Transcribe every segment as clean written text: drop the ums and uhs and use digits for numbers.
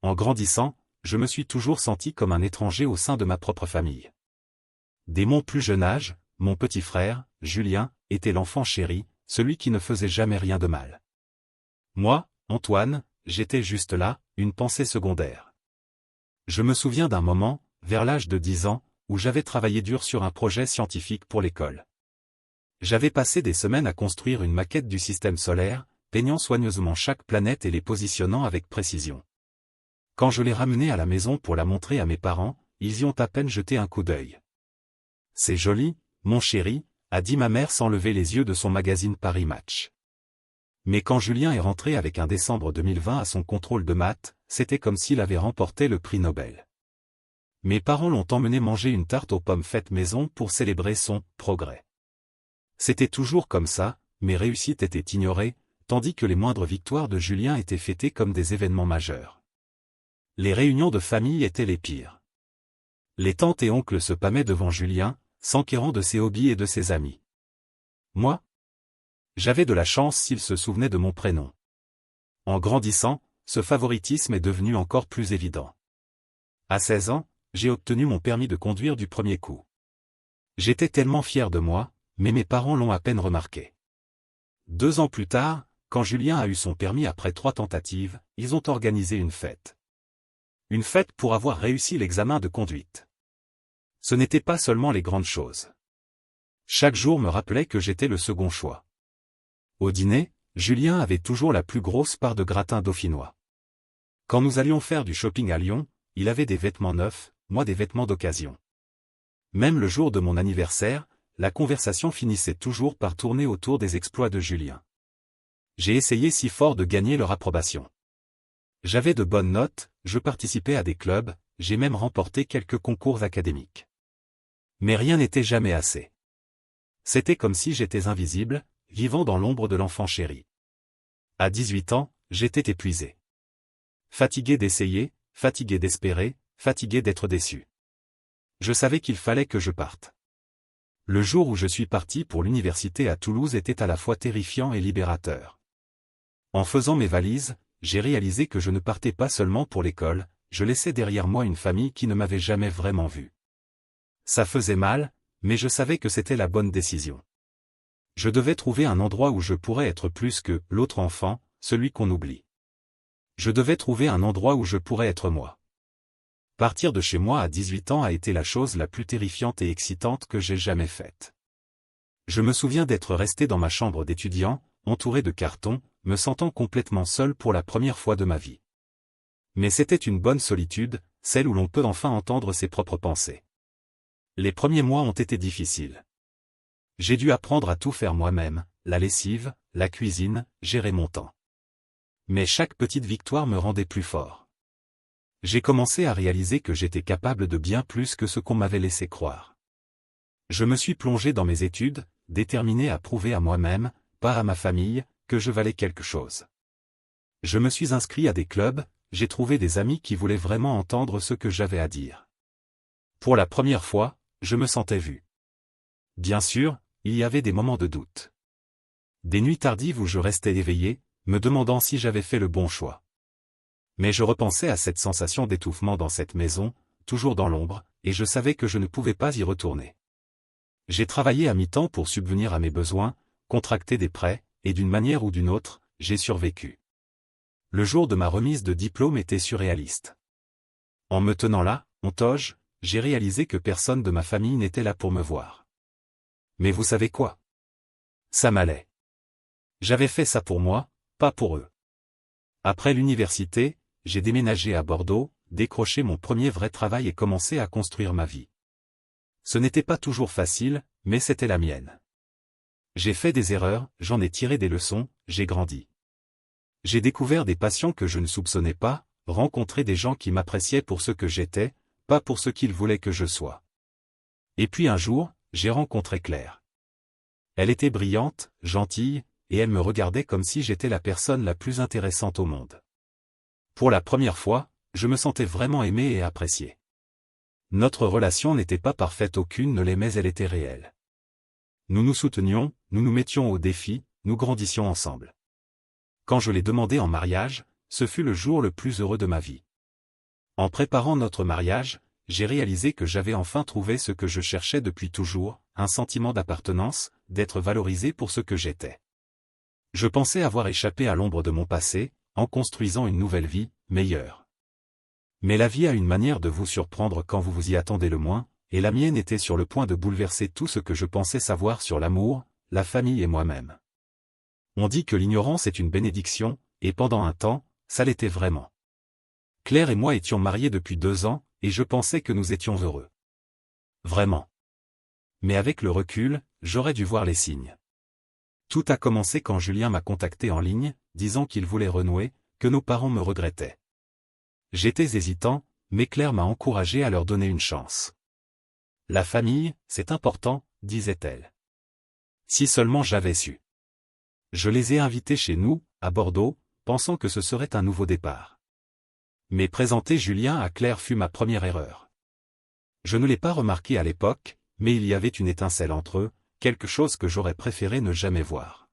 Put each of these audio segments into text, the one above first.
en grandissant, je me suis toujours senti comme un étranger au sein de ma propre famille. Dès mon plus jeune âge, mon petit frère, Julien, était l'enfant chéri, celui qui ne faisait jamais rien de mal. Moi, Antoine, j'étais juste là, une pensée secondaire. Je me souviens d'un moment, vers l'âge de 10 ans, où j'avais travaillé dur sur un projet scientifique pour l'école. J'avais passé des semaines à construire une maquette du système solaire, peignant soigneusement chaque planète et les positionnant avec précision. Quand je l'ai ramenée à la maison pour la montrer à mes parents, ils y ont à peine jeté un coup d'œil. « C'est joli, mon chéri », a dit ma mère sans lever les yeux de son magazine Paris Match. Mais quand Julien est rentré avec un décembre 2020 à son contrôle de maths, c'était comme s'il avait remporté le prix Nobel. Mes parents l'ont emmené manger une tarte aux pommes faite maison pour célébrer son « progrès ». C'était toujours comme ça, mes réussites étaient ignorées, tandis que les moindres victoires de Julien étaient fêtées comme des événements majeurs. Les réunions de famille étaient les pires. Les tantes et oncles se pâmaient devant Julien, s'enquérant de ses hobbies et de ses amis. Moi, j'avais de la chance s'ils se souvenaient de mon prénom. En grandissant, ce favoritisme est devenu encore plus évident. À 16 ans, j'ai obtenu mon permis de conduire du premier coup. J'étais tellement fier de moi, mais mes parents l'ont à peine remarqué. 2 ans plus tard, quand Julien a eu son permis après 3 tentatives, ils ont organisé une fête. Une fête pour avoir réussi l'examen de conduite. Ce n'était pas seulement les grandes choses. Chaque jour me rappelait que j'étais le second choix. Au dîner, Julien avait toujours la plus grosse part de gratin dauphinois. Quand nous allions faire du shopping à Lyon, il avait des vêtements neufs, moi des vêtements d'occasion. Même le jour de mon anniversaire, la conversation finissait toujours par tourner autour des exploits de Julien. J'ai essayé si fort de gagner leur approbation. J'avais de bonnes notes, je participais à des clubs, j'ai même remporté quelques concours académiques. Mais rien n'était jamais assez. C'était comme si j'étais invisible, vivant dans l'ombre de l'enfant chéri. À 18 ans, j'étais épuisé. Fatigué d'essayer, fatigué d'espérer, fatigué d'être déçu. Je savais qu'il fallait que je parte. Le jour où je suis parti pour l'université à Toulouse était à la fois terrifiant et libérateur. En faisant mes valises, j'ai réalisé que je ne partais pas seulement pour l'école, je laissais derrière moi une famille qui ne m'avait jamais vraiment vu. Ça faisait mal, mais je savais que c'était la bonne décision. Je devais trouver un endroit où je pourrais être plus que l'autre enfant, celui qu'on oublie. Je devais trouver un endroit où je pourrais être moi. Partir de chez moi à 18 ans a été la chose la plus terrifiante et excitante que j'ai jamais faite. Je me souviens d'être resté dans ma chambre d'étudiant, entouré de cartons, me sentant complètement seul pour la première fois de ma vie. Mais c'était une bonne solitude, celle où l'on peut enfin entendre ses propres pensées. Les premiers mois ont été difficiles. J'ai dû apprendre à tout faire moi-même, la lessive, la cuisine, gérer mon temps. Mais chaque petite victoire me rendait plus fort. J'ai commencé à réaliser que j'étais capable de bien plus que ce qu'on m'avait laissé croire. Je me suis plongé dans mes études, déterminé à prouver à moi-même, pas à ma famille, que je valais quelque chose. Je me suis inscrit à des clubs, j'ai trouvé des amis qui voulaient vraiment entendre ce que j'avais à dire. Pour la première fois, je me sentais vu. Bien sûr, il y avait des moments de doute. Des nuits tardives où je restais éveillé, me demandant si j'avais fait le bon choix. Mais je repensais à cette sensation d'étouffement dans cette maison, toujours dans l'ombre, et je savais que je ne pouvais pas y retourner. J'ai travaillé à mi-temps pour subvenir à mes besoins, contracté des prêts, et d'une manière ou d'une autre, j'ai survécu. Le jour de ma remise de diplôme était surréaliste. En me tenant là, en toge, j'ai réalisé que personne de ma famille n'était là pour me voir. Mais vous savez quoi? Ça m'allait. J'avais fait ça pour moi, pas pour eux. Après l'université, j'ai déménagé à Bordeaux, décroché mon premier vrai travail et commencé à construire ma vie. Ce n'était pas toujours facile, mais c'était la mienne. J'ai fait des erreurs, j'en ai tiré des leçons, j'ai grandi. J'ai découvert des passions que je ne soupçonnais pas, rencontré des gens qui m'appréciaient pour ce que j'étais, pas pour ce qu'ils voulaient que je sois. Et puis un jour, j'ai rencontré Claire. Elle était brillante, gentille, et elle me regardait comme si j'étais la personne la plus intéressante au monde. Pour la première fois, je me sentais vraiment aimé et apprécié. Notre relation n'était pas parfaite, aucune ne l'est, mais elle était réelle. Nous nous soutenions, nous nous mettions au défi, nous grandissions ensemble. Quand je l'ai demandé en mariage, ce fut le jour le plus heureux de ma vie. En préparant notre mariage, j'ai réalisé que j'avais enfin trouvé ce que je cherchais depuis toujours, un sentiment d'appartenance, d'être valorisé pour ce que j'étais. Je pensais avoir échappé à l'ombre de mon passé, en construisant une nouvelle vie, meilleure. Mais la vie a une manière de vous surprendre quand vous vous y attendez le moins, et la mienne était sur le point de bouleverser tout ce que je pensais savoir sur l'amour, la famille et moi-même. On dit que l'ignorance est une bénédiction, et pendant un temps, ça l'était vraiment. Claire et moi étions mariés depuis 2 ans, et je pensais que nous étions heureux. Vraiment. Mais avec le recul, j'aurais dû voir les signes. Tout a commencé quand Julien m'a contacté en ligne, disant qu'il voulait renouer, que nos parents me regrettaient. J'étais hésitant, mais Claire m'a encouragé à leur donner une chance. La famille, c'est important, disait-elle. Si seulement j'avais su. Je les ai invités chez nous, à Bordeaux, pensant que ce serait un nouveau départ. Mais présenter Julien à Claire fut ma première erreur. Je ne l'ai pas remarqué à l'époque, mais il y avait une étincelle entre eux, quelque chose que j'aurais préféré ne jamais voir.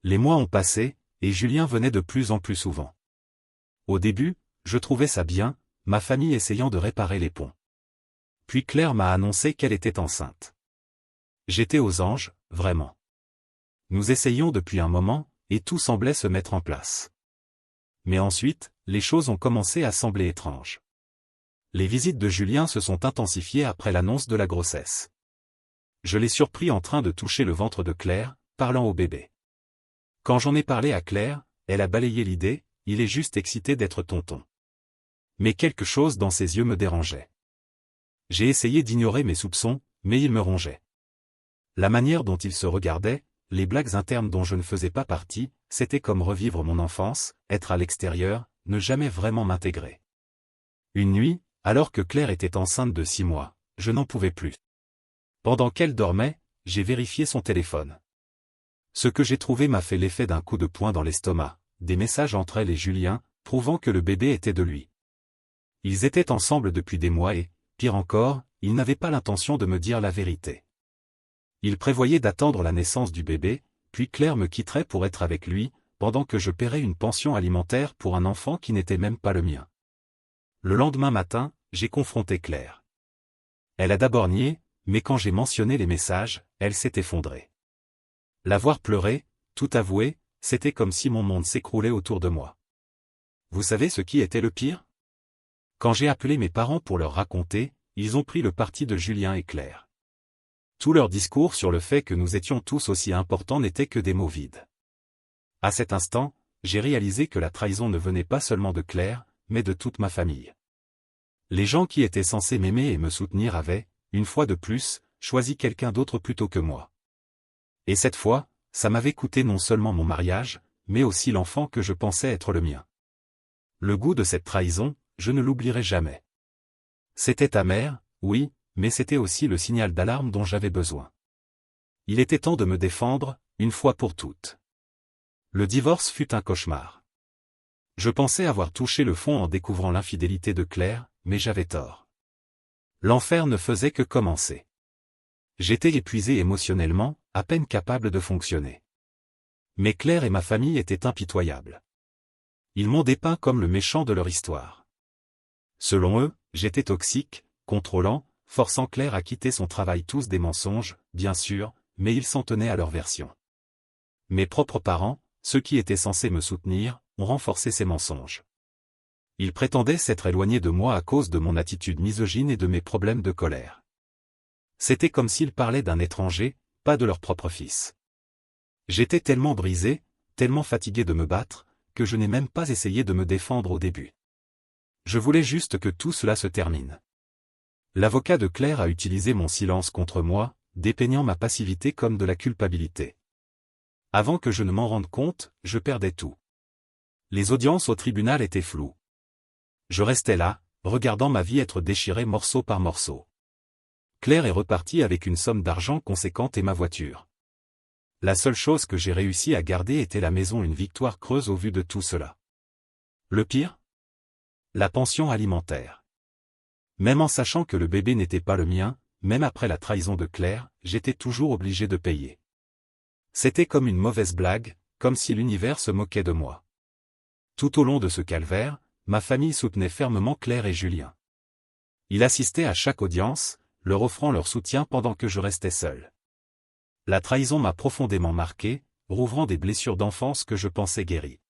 Les mois ont passé, et Julien venait de plus en plus souvent. Au début, je trouvais ça bien, ma famille essayant de réparer les ponts. Puis Claire m'a annoncé qu'elle était enceinte. J'étais aux anges, vraiment. Nous essayions depuis un moment, et tout semblait se mettre en place. Mais ensuite, les choses ont commencé à sembler étranges. Les visites de Julien se sont intensifiées après l'annonce de la grossesse. Je l'ai surpris en train de toucher le ventre de Claire, parlant au bébé. Quand j'en ai parlé à Claire, elle a balayé l'idée, il est juste excité d'être tonton. Mais quelque chose dans ses yeux me dérangeait. J'ai essayé d'ignorer mes soupçons, mais ils me rongeaient. La manière dont ils se regardaient, les blagues internes dont je ne faisais pas partie, c'était comme revivre mon enfance, être à l'extérieur, ne jamais vraiment m'intégrer. Une nuit, alors que Claire était enceinte de 6 mois, je n'en pouvais plus. Pendant qu'elle dormait, j'ai vérifié son téléphone. Ce que j'ai trouvé m'a fait l'effet d'un coup de poing dans l'estomac, des messages entre elle et Julien, prouvant que le bébé était de lui. Ils étaient ensemble depuis des mois et, pire encore, ils n'avaient pas l'intention de me dire la vérité. Ils prévoyaient d'attendre la naissance du bébé, puis Claire me quitterait pour être avec lui, pendant que je paierais une pension alimentaire pour un enfant qui n'était même pas le mien. Le lendemain matin, j'ai confronté Claire. Elle a d'abord nié, mais quand j'ai mentionné les messages, elle s'est effondrée. La voir pleurer, tout avouer, c'était comme si mon monde s'écroulait autour de moi. Vous savez ce qui était le pire? Quand j'ai appelé mes parents pour leur raconter, ils ont pris le parti de Julien et Claire. Tout leur discours sur le fait que nous étions tous aussi importants n'était que des mots vides. À cet instant, j'ai réalisé que la trahison ne venait pas seulement de Claire, mais de toute ma famille. Les gens qui étaient censés m'aimer et me soutenir avaient, une fois de plus, choisi quelqu'un d'autre plutôt que moi. Et cette fois, ça m'avait coûté non seulement mon mariage, mais aussi l'enfant que je pensais être le mien. Le goût de cette trahison, je ne l'oublierai jamais. C'était amer, oui, mais c'était aussi le signal d'alarme dont j'avais besoin. Il était temps de me défendre, une fois pour toutes. Le divorce fut un cauchemar. Je pensais avoir touché le fond en découvrant l'infidélité de Claire, mais j'avais tort. L'enfer ne faisait que commencer. J'étais épuisé émotionnellement, à peine capable de fonctionner. Mais Claire et ma famille étaient impitoyables. Ils m'ont dépeint comme le méchant de leur histoire. Selon eux, j'étais toxique, contrôlant, forçant Claire à quitter son travail, tous des mensonges, bien sûr, mais ils s'en tenaient à leur version. Mes propres parents, ceux qui étaient censés me soutenir, ont renforcé ces mensonges. Ils prétendaient s'être éloignés de moi à cause de mon attitude misogyne et de mes problèmes de colère. C'était comme s'ils parlaient d'un étranger, pas de leur propre fils. J'étais tellement brisé, tellement fatigué de me battre, que je n'ai même pas essayé de me défendre au début. Je voulais juste que tout cela se termine. L'avocat de Claire a utilisé mon silence contre moi, dépeignant ma passivité comme de la culpabilité. Avant que je ne m'en rende compte, je perdais tout. Les audiences au tribunal étaient floues. Je restais là, regardant ma vie être déchirée morceau par morceau. Claire est repartie avec une somme d'argent conséquente et ma voiture. La seule chose que j'ai réussi à garder était la maison, une victoire creuse au vu de tout cela. Le pire? La pension alimentaire. Même en sachant que le bébé n'était pas le mien, même après la trahison de Claire, j'étais toujours obligé de payer. C'était comme une mauvaise blague, comme si l'univers se moquait de moi. Tout au long de ce calvaire, ma famille soutenait fermement Claire et Julien. Il assistait à chaque audience, leur offrant leur soutien pendant que je restais seul. La trahison m'a profondément marqué, rouvrant des blessures d'enfance que je pensais guéries.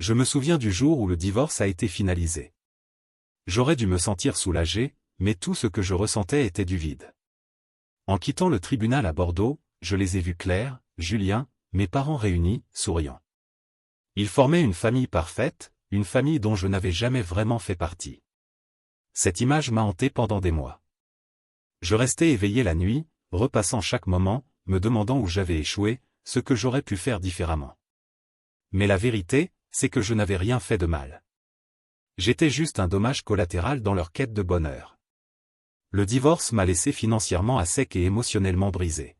Je me souviens du jour où le divorce a été finalisé. J'aurais dû me sentir soulagé, mais tout ce que je ressentais était du vide. En quittant le tribunal à Bordeaux, je les ai vus Claire, Julien, mes parents réunis, souriants. Ils formaient une famille parfaite, une famille dont je n'avais jamais vraiment fait partie. Cette image m'a hanté pendant des mois. Je restais éveillé la nuit, repassant chaque moment, me demandant où j'avais échoué, ce que j'aurais pu faire différemment. Mais la vérité, c'est que je n'avais rien fait de mal. J'étais juste un dommage collatéral dans leur quête de bonheur. Le divorce m'a laissé financièrement à sec et émotionnellement brisé.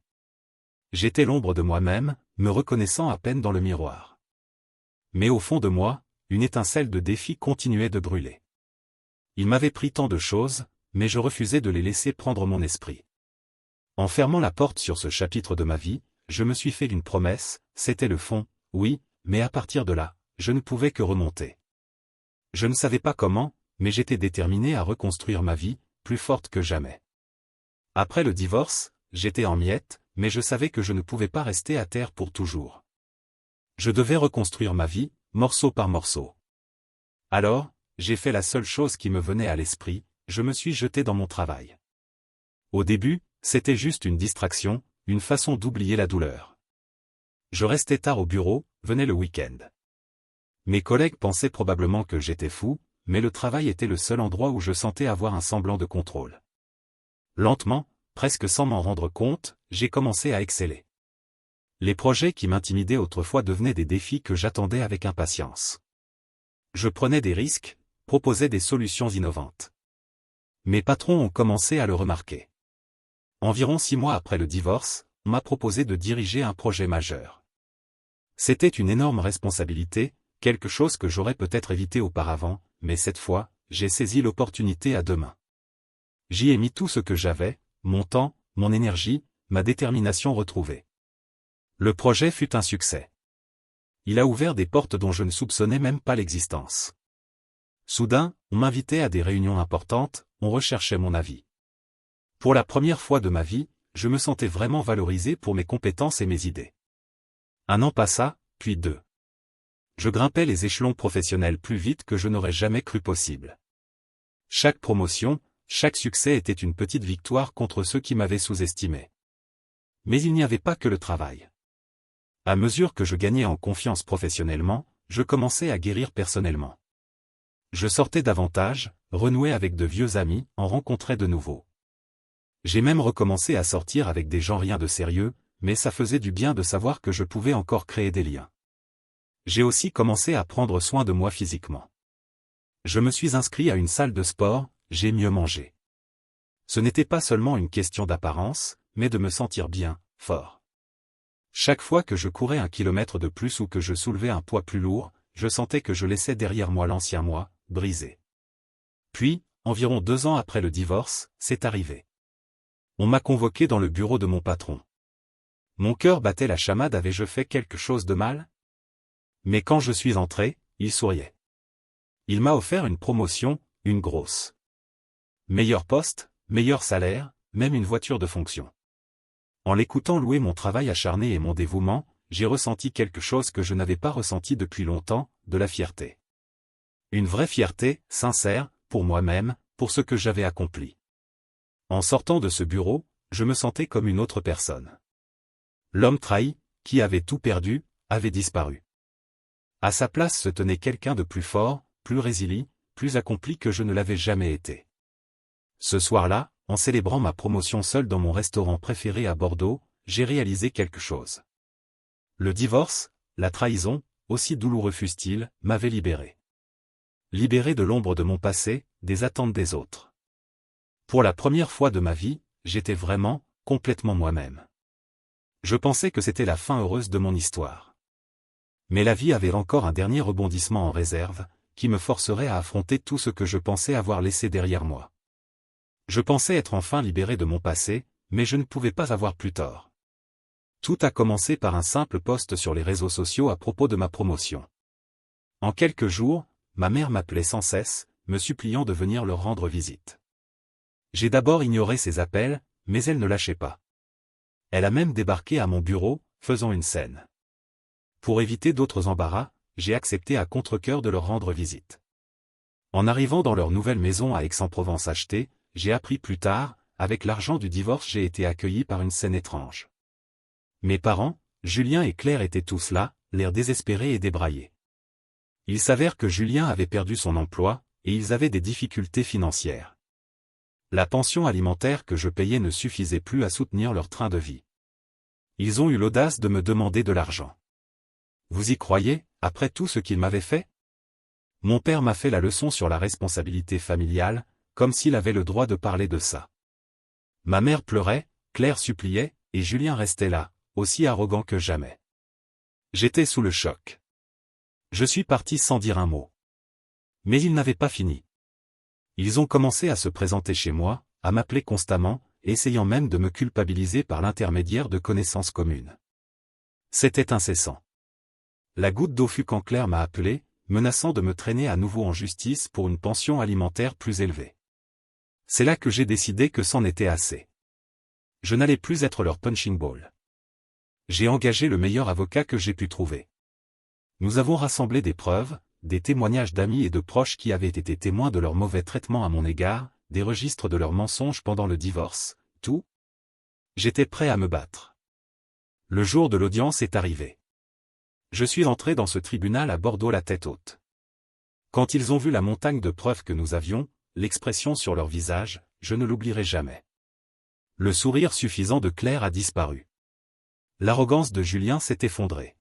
J'étais l'ombre de moi-même, me reconnaissant à peine dans le miroir. Mais au fond de moi, une étincelle de défi continuait de brûler. Il m'avait pris tant de choses, mais je refusais de les laisser prendre mon esprit. En fermant la porte sur ce chapitre de ma vie, je me suis fait une promesse, c'était le fond, oui, mais à partir de là, je ne pouvais que remonter. Je ne savais pas comment, mais j'étais déterminé à reconstruire ma vie, plus forte que jamais. Après le divorce, j'étais en miettes, mais je savais que je ne pouvais pas rester à terre pour toujours. Je devais reconstruire ma vie, morceau par morceau. Alors, j'ai fait la seule chose qui me venait à l'esprit, je me suis jeté dans mon travail. Au début, c'était juste une distraction, une façon d'oublier la douleur. Je restais tard au bureau, venait le week-end. Mes collègues pensaient probablement que j'étais fou, mais le travail était le seul endroit où je sentais avoir un semblant de contrôle. Lentement, presque sans m'en rendre compte, j'ai commencé à exceller. Les projets qui m'intimidaient autrefois devenaient des défis que j'attendais avec impatience. Je prenais des risques, proposais des solutions innovantes. Mes patrons ont commencé à le remarquer. Environ 6 mois après le divorce, on m'a proposé de diriger un projet majeur. C'était une énorme responsabilité, quelque chose que j'aurais peut-être évité auparavant, mais cette fois, j'ai saisi l'opportunité à deux mains. J'y ai mis tout ce que j'avais, mon temps, mon énergie, ma détermination retrouvée. Le projet fut un succès. Il a ouvert des portes dont je ne soupçonnais même pas l'existence. Soudain, on m'invitait à des réunions importantes, on recherchait mon avis. Pour la première fois de ma vie, je me sentais vraiment valorisé pour mes compétences et mes idées. 1 an passa, puis 2. Je grimpais les échelons professionnels plus vite que je n'aurais jamais cru possible. Chaque promotion, chaque succès était une petite victoire contre ceux qui m'avaient sous-estimé. Mais il n'y avait pas que le travail. À mesure que je gagnais en confiance professionnellement, je commençais à guérir personnellement. Je sortais davantage, renouais avec de vieux amis, en rencontrais de nouveaux. J'ai même recommencé à sortir avec des gens rien de sérieux, mais ça faisait du bien de savoir que je pouvais encore créer des liens. J'ai aussi commencé à prendre soin de moi physiquement. Je me suis inscrit à une salle de sport, j'ai mieux mangé. Ce n'était pas seulement une question d'apparence, mais de me sentir bien, fort. Chaque fois que je courais 1 kilomètre de plus ou que je soulevais un poids plus lourd, je sentais que je laissais derrière moi l'ancien moi, brisé. Puis, environ 2 ans après le divorce, c'est arrivé. On m'a convoqué dans le bureau de mon patron. Mon cœur battait la chamade, avais-je fait quelque chose de mal? Mais quand je suis entré, il souriait. Il m'a offert une promotion, une grosse. Meilleur poste, meilleur salaire, même une voiture de fonction. En l'écoutant louer mon travail acharné et mon dévouement, j'ai ressenti quelque chose que je n'avais pas ressenti depuis longtemps, de la fierté. Une vraie fierté, sincère, pour moi-même, pour ce que j'avais accompli. En sortant de ce bureau, je me sentais comme une autre personne. L'homme trahi, qui avait tout perdu, avait disparu. À sa place se tenait quelqu'un de plus fort, plus résilient, plus accompli que je ne l'avais jamais été. Ce soir-là, en célébrant ma promotion seul dans mon restaurant préféré à Bordeaux, j'ai réalisé quelque chose. Le divorce, la trahison, aussi douloureux fussent-ils, m'avaient libéré. Libéré de l'ombre de mon passé, des attentes des autres. Pour la première fois de ma vie, j'étais vraiment, complètement moi-même. Je pensais que c'était la fin heureuse de mon histoire. Mais la vie avait encore un dernier rebondissement en réserve, qui me forcerait à affronter tout ce que je pensais avoir laissé derrière moi. Je pensais être enfin libéré de mon passé, mais je ne pouvais pas avoir plus tort. Tout a commencé par un simple post sur les réseaux sociaux à propos de ma promotion. En quelques jours, ma mère m'appelait sans cesse, me suppliant de venir leur rendre visite. J'ai d'abord ignoré ses appels, mais elle ne lâchait pas. Elle a même débarqué à mon bureau, faisant une scène. Pour éviter d'autres embarras, j'ai accepté à contre-cœur de leur rendre visite. En arrivant dans leur nouvelle maison à Aix-en-Provence achetée, j'ai appris plus tard, avec l'argent du divorce j'ai été accueilli par une scène étrange. Mes parents, Julien et Claire étaient tous là, l'air désespérés et débraillés. Il s'avère que Julien avait perdu son emploi, et ils avaient des difficultés financières. La pension alimentaire que je payais ne suffisait plus à soutenir leur train de vie. Ils ont eu l'audace de me demander de l'argent. Vous y croyez, après tout ce qu'il m'avait fait? Mon père m'a fait la leçon sur la responsabilité familiale, comme s'il avait le droit de parler de ça. Ma mère pleurait, Claire suppliait, et Julien restait là, aussi arrogant que jamais. J'étais sous le choc. Je suis parti sans dire un mot. Mais ils n'avaient pas fini. Ils ont commencé à se présenter chez moi, à m'appeler constamment, essayant même de me culpabiliser par l'intermédiaire de connaissances communes. C'était incessant. La goutte d'eau fut quand Claire m'a appelé, menaçant de me traîner à nouveau en justice pour une pension alimentaire plus élevée. C'est là que j'ai décidé que c'en était assez. Je n'allais plus être leur punching ball. J'ai engagé le meilleur avocat que j'ai pu trouver. Nous avons rassemblé des preuves, des témoignages d'amis et de proches qui avaient été témoins de leur mauvais traitement à mon égard, des registres de leurs mensonges pendant le divorce, tout. J'étais prêt à me battre. Le jour de l'audience est arrivé. Je suis entré dans ce tribunal à Bordeaux la tête haute. Quand ils ont vu la montagne de preuves que nous avions, l'expression sur leur visage, je ne l'oublierai jamais. Le sourire suffisant de Claire a disparu. L'arrogance de Julien s'est effondrée.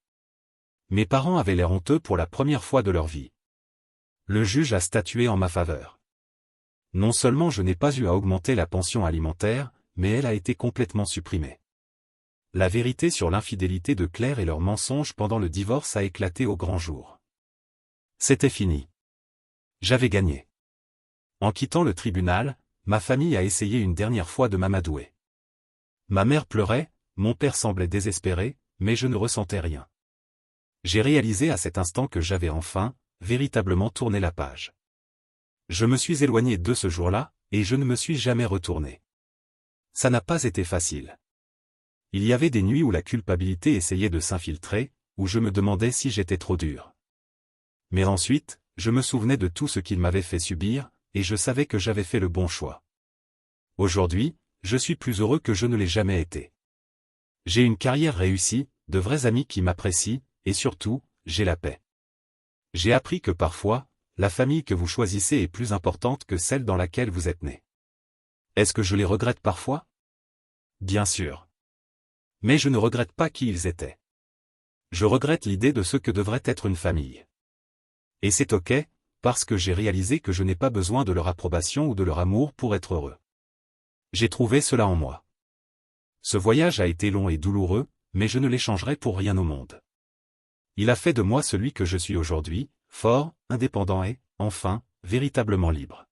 Mes parents avaient l'air honteux pour la première fois de leur vie. Le juge a statué en ma faveur. Non seulement je n'ai pas eu à augmenter la pension alimentaire, mais elle a été complètement supprimée. La vérité sur l'infidélité de Claire et leurs mensonges pendant le divorce a éclaté au grand jour. C'était fini. J'avais gagné. En quittant le tribunal, ma famille a essayé une dernière fois de m'amadouer. Ma mère pleurait, mon père semblait désespéré, mais je ne ressentais rien. J'ai réalisé à cet instant que j'avais enfin, véritablement tourné la page. Je me suis éloigné de ce jour-là, et je ne me suis jamais retourné. Ça n'a pas été facile. Il y avait des nuits où la culpabilité essayait de s'infiltrer, où je me demandais si j'étais trop dur. Mais ensuite, je me souvenais de tout ce qu'il m'avait fait subir, et je savais que j'avais fait le bon choix. Aujourd'hui, je suis plus heureux que je ne l'ai jamais été. J'ai une carrière réussie, de vrais amis qui m'apprécient, et surtout, j'ai la paix. J'ai appris que parfois, la famille que vous choisissez est plus importante que celle dans laquelle vous êtes né. Est-ce que je les regrette parfois? Bien sûr. Mais je ne regrette pas qui ils étaient. Je regrette l'idée de ce que devrait être une famille. Et c'est ok, parce que j'ai réalisé que je n'ai pas besoin de leur approbation ou de leur amour pour être heureux. J'ai trouvé cela en moi. Ce voyage a été long et douloureux, mais je ne l'échangerai pour rien au monde. Il a fait de moi celui que je suis aujourd'hui, fort, indépendant et, enfin, véritablement libre.